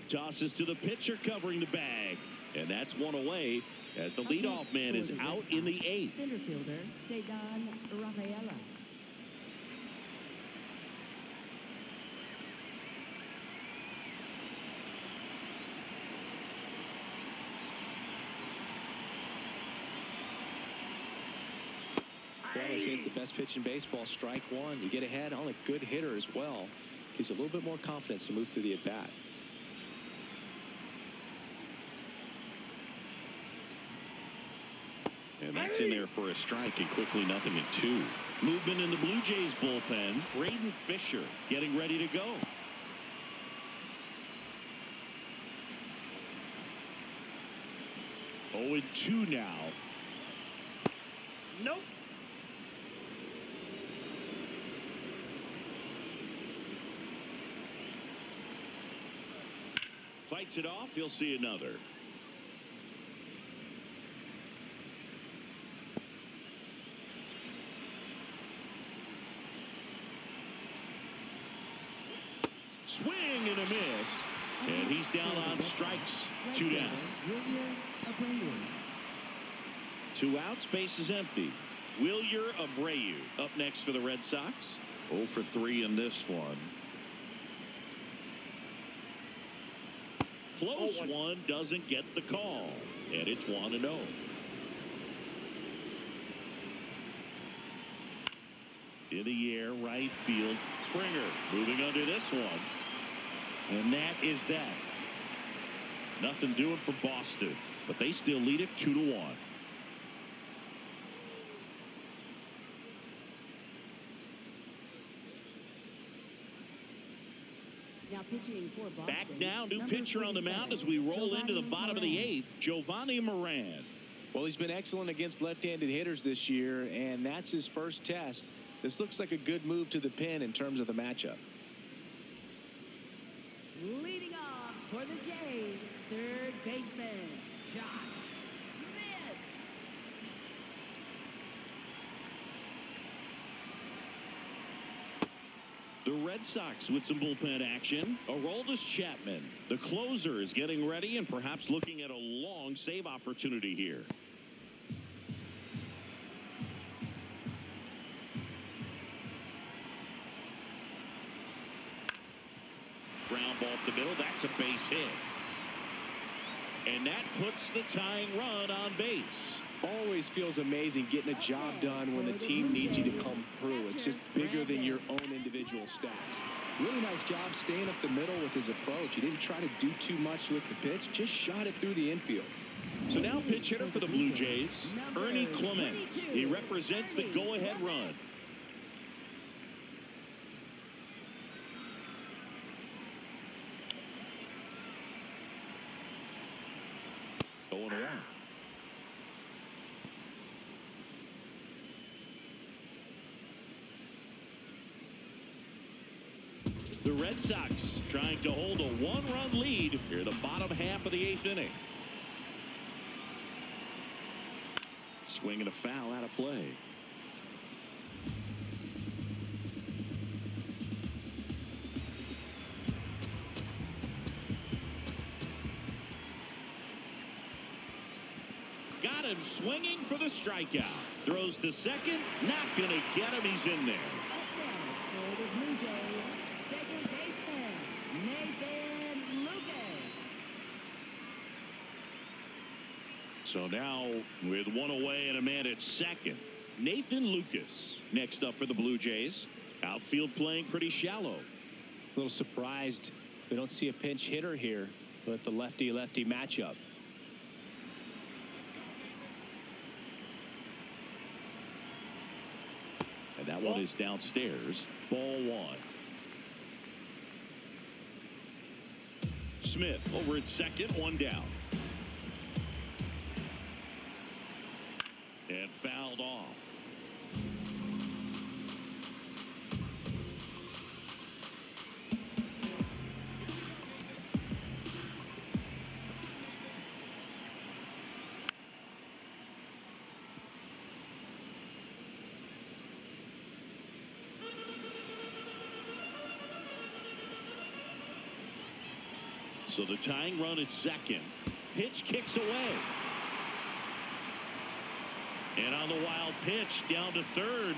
Tosses to the pitcher covering the bag. And that's one away as the leadoff man is out in the 8th. Center fielder, Cedar Rafaela. Well, they say it's the best pitch in baseball. Strike one. You get ahead on a good hitter as well. Gives you a little bit more confidence to move through the at-bat. And that's in there for a strike, and quickly 0-2. Movement in the Blue Jays bullpen. Braden Fisher getting ready to go. Oh, and 2 now. Nope. Fights it off. He'll see another. Swing and a miss. And he's down on strikes. 2 down. 2 outs. Base is empty. Wilyer Abreu up next for the Red Sox. 0 for 3 in this one. Close one, doesn't get the call. And it's 1-0. In the air, right field. Springer moving under this one. And that is that. Nothing doing for Boston, but they still lead it 2-1. Now pitching for Boston. Back now, new pitcher on the mound as we roll into the bottom of the 8th, Giovanni Moran. Well, he's been excellent against left-handed hitters this year, and that's his first test. This looks like a good move to the pin in terms of the matchup. Leading off for the Jays, third baseman, Josh Smith. The Red Sox with some bullpen action. Aroldis Chapman, the closer, is getting ready and perhaps looking at a long save opportunity here. Ground ball up the middle. That's a base hit. And that puts the tying run on base. Always feels amazing getting a job done when the team needs you to come through. It's just bigger than your own individual stats. Really nice job staying up the middle with his approach. He didn't try to do too much with the pitch, just shot it through the infield. So now pitch hitter for the Blue Jays, Ernie Clement. He represents the go-ahead run. Going around. The Red Sox trying to hold a 1-run lead here in the bottom half of the 8th inning. Swing and a foul out of play. Got him swinging for the strikeout. Throws to second. Not going to get him. He's in there. For the Blue Jays, second baseman, Nathan Lucas. So now with 1 away and a man at second, Nathan Lucas next up for the Blue Jays. Outfield playing pretty shallow. A little surprised we don't see a pinch hitter here with the lefty-lefty matchup. And that one is downstairs. Ball 1. Smith over at second, 1 down. And fouled off. So the tying run at second. Pitch kicks away. And on the wild pitch, down to third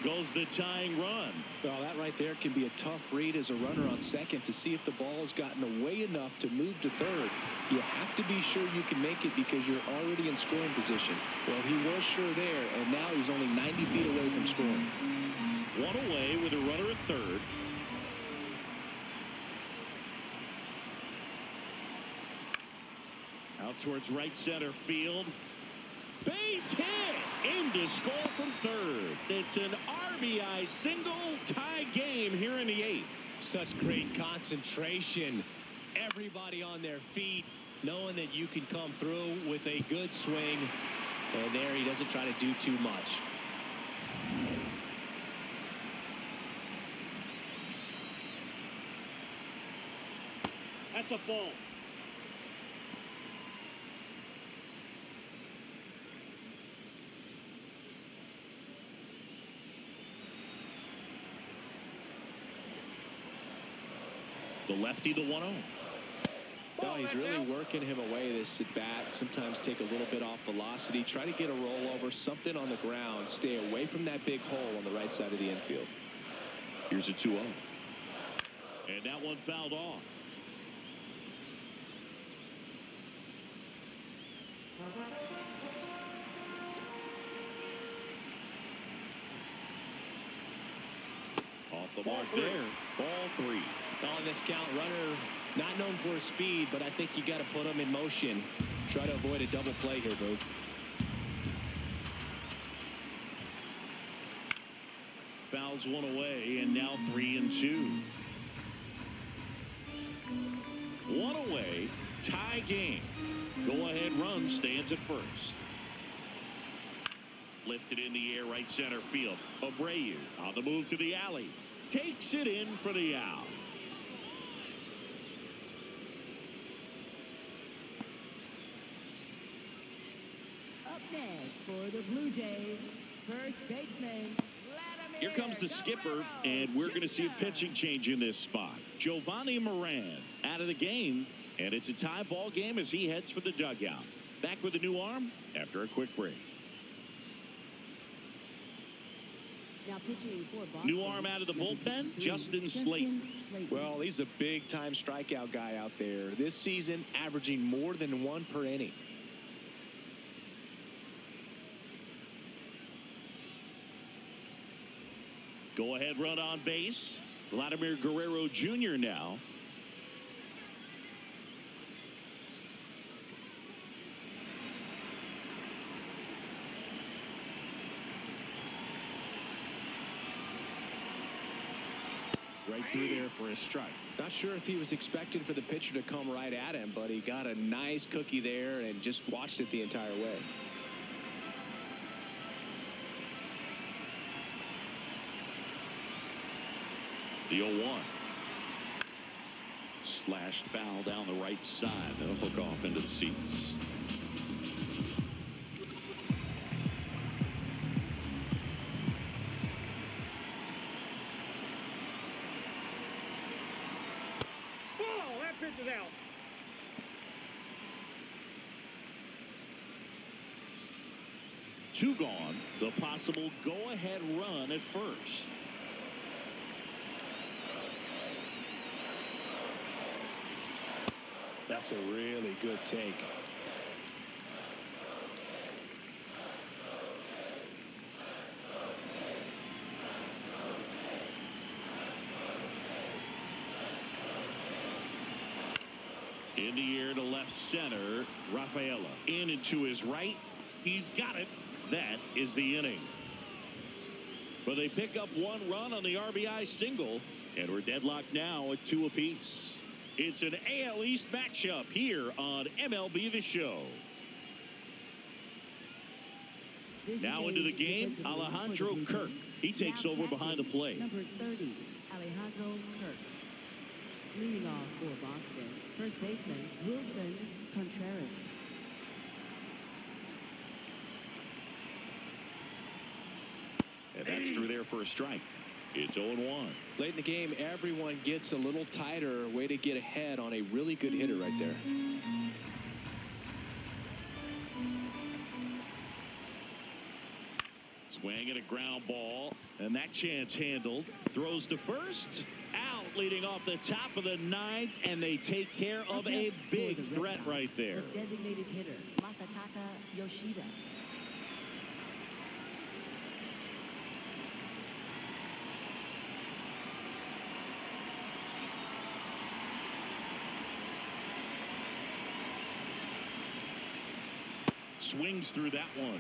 goes the tying run. Well, that right there can be a tough read as a runner on second to see if the ball's gotten away enough to move to third. You have to be sure you can make it because you're already in scoring position. Well, he was sure there, and now he's only 90 feet away from scoring. 1 away with a runner at third. Out towards right center field. Base hit. In to score from third. It's an RBI single. Tie game here in the 8th. Such great concentration. Everybody on their feet, knowing that you can come through with a good swing. And there he doesn't try to do too much. That's a ball. The lefty, the 1-0. No, he's really working him away this at bat. Sometimes take a little bit off velocity. Try to get a rollover, something on the ground. Stay away from that big hole on the right side of the infield. Here's a 2-0. And that one fouled off. Off the mark there. Ball 3. On this count, runner not known for his speed, but I think you got to put him in motion. Try to avoid a double play here, Boog. Fouls one away, and now 3-2. One away, tie game. Go-ahead run stands at first. Lifted in the air, right center field. Abreu on the move to the alley. Takes it in for the out. Up next for the Blue Jays, first baseman, Vladimir Here comes the skipper, and we're going to see a pitching change in this spot. Giovanni Moran out of the game, and it's a tie ball game as he heads for the dugout. Back with a new arm after a quick break. Now pitching for Boston, New arm out of the bullpen, Justin Slayton. Well, he's a big-time strikeout guy out there. This season, averaging more than 1 per inning. Go-ahead run on base. Vladimir Guerrero Jr. now. Right through there for a strike. Not sure if he was expecting for the pitcher to come right at him, but he got a nice cookie there and just watched it the entire way. The 0-1. Slashed foul down the right side. They'll hook off into the seats. Ball. That pitch is out. Two gone. The possible go-ahead run at first. That's a really good take. In the air to left center, Rafaela. In and to his right. He's got it. That is the inning. But they pick up 1 run on the RBI single, and we're deadlocked now at 2 apiece. It's an AL East matchup here on MLB The Show. Now into the game, Alejandro Kirk. He takes over behind the plate. Number 30, Alejandro Kirk. Leading off for Boston, first baseman, Wilson Contreras. And that's through there for a strike. It's 0-1. Late in the game, everyone gets a little tighter. Way to get ahead on a really good hitter right there. Swing and a ground ball, and that chance handled. Throws to first. Out, leading off the top of the 9th, and they take care of a big threat right there. The designated hitter, Masataka Yoshida. swings through that one.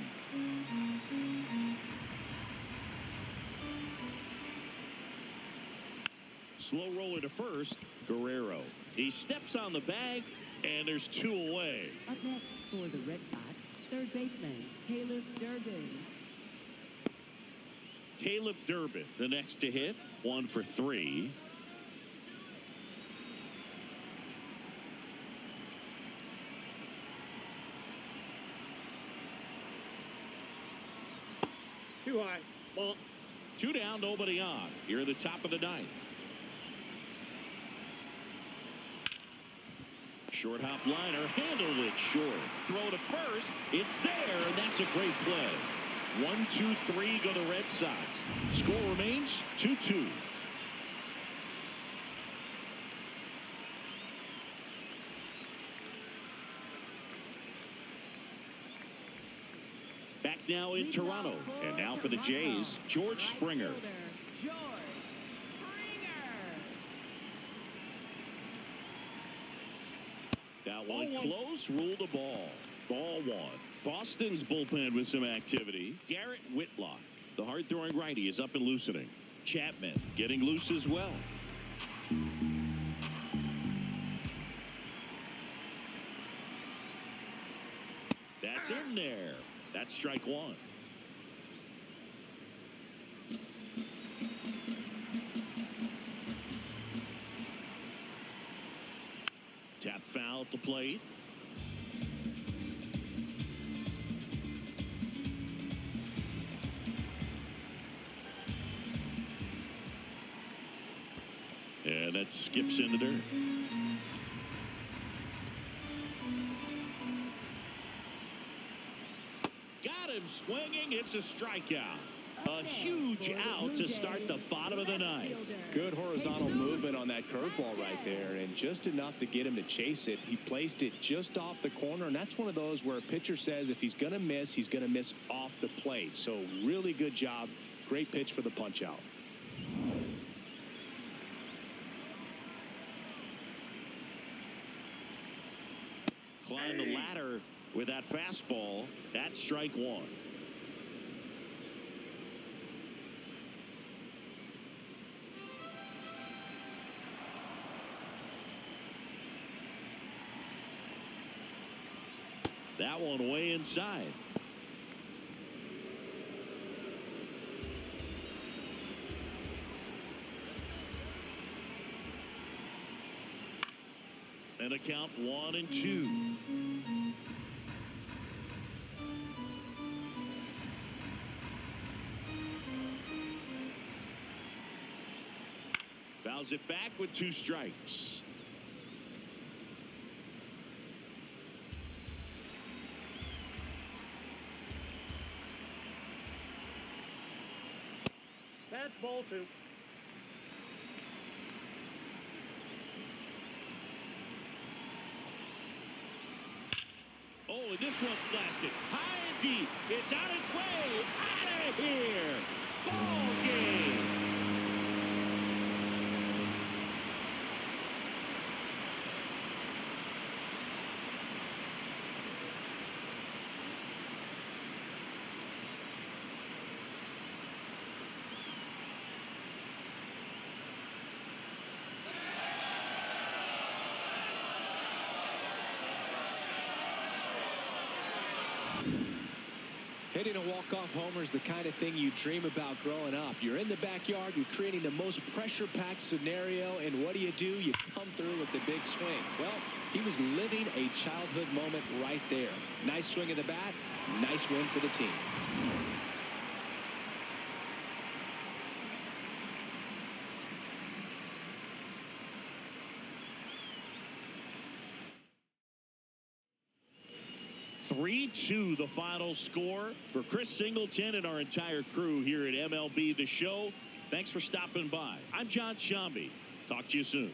Slow roller to first, Guerrero. He steps on the bag, and there's 2 away. Up next for the Red Sox, third baseman, Caleb Durbin. Caleb Durbin, the next to hit, 1 for 3. Too high. Ball. 2 down, nobody on. Here at the top of the 9th. Short hop liner, handled it short. Throw to first, it's there, and that's a great play. 1-2-3 go the Red Sox. Score remains 2-2. Back now in Toronto, and now for the Jays, George Springer. That one close, ruled a ball. Ball 1. Boston's bullpen with some activity. Garrett Whitlock, the hard-throwing righty, is up and loosening. Chapman getting loose as well. That's in there. That's strike 1. Tap foul at the plate. And that skips in the dirt. Got him swinging. It's a strikeout. A huge out to start the bottom of the 9th. Good horizontal movement on that curveball right there, and just enough to get him to chase it. He placed it just off the corner, and that's one of those where a pitcher says if he's going to miss, he's going to miss off the plate. So really good job. Great pitch for the punch out. Climb the ladder with that fastball. That's strike 1. That one way inside. And a count 1-2. Fouls it back with 2 strikes. That's ball 2. Oh, and this one blasted high and deep. It's on its way. Out of here. Ball game. Hitting a walk-off homer is the kind of thing you dream about growing up. You're in the backyard, you're creating the most pressure-packed scenario, and what do? You come through with the big swing. Well, he was living a childhood moment right there. Nice swing of the bat, nice win for the team. 3-2 the final score. For Chris Singleton and our entire crew here at MLB The Show, thanks for stopping by. I'm John Shambi. Talk to you soon.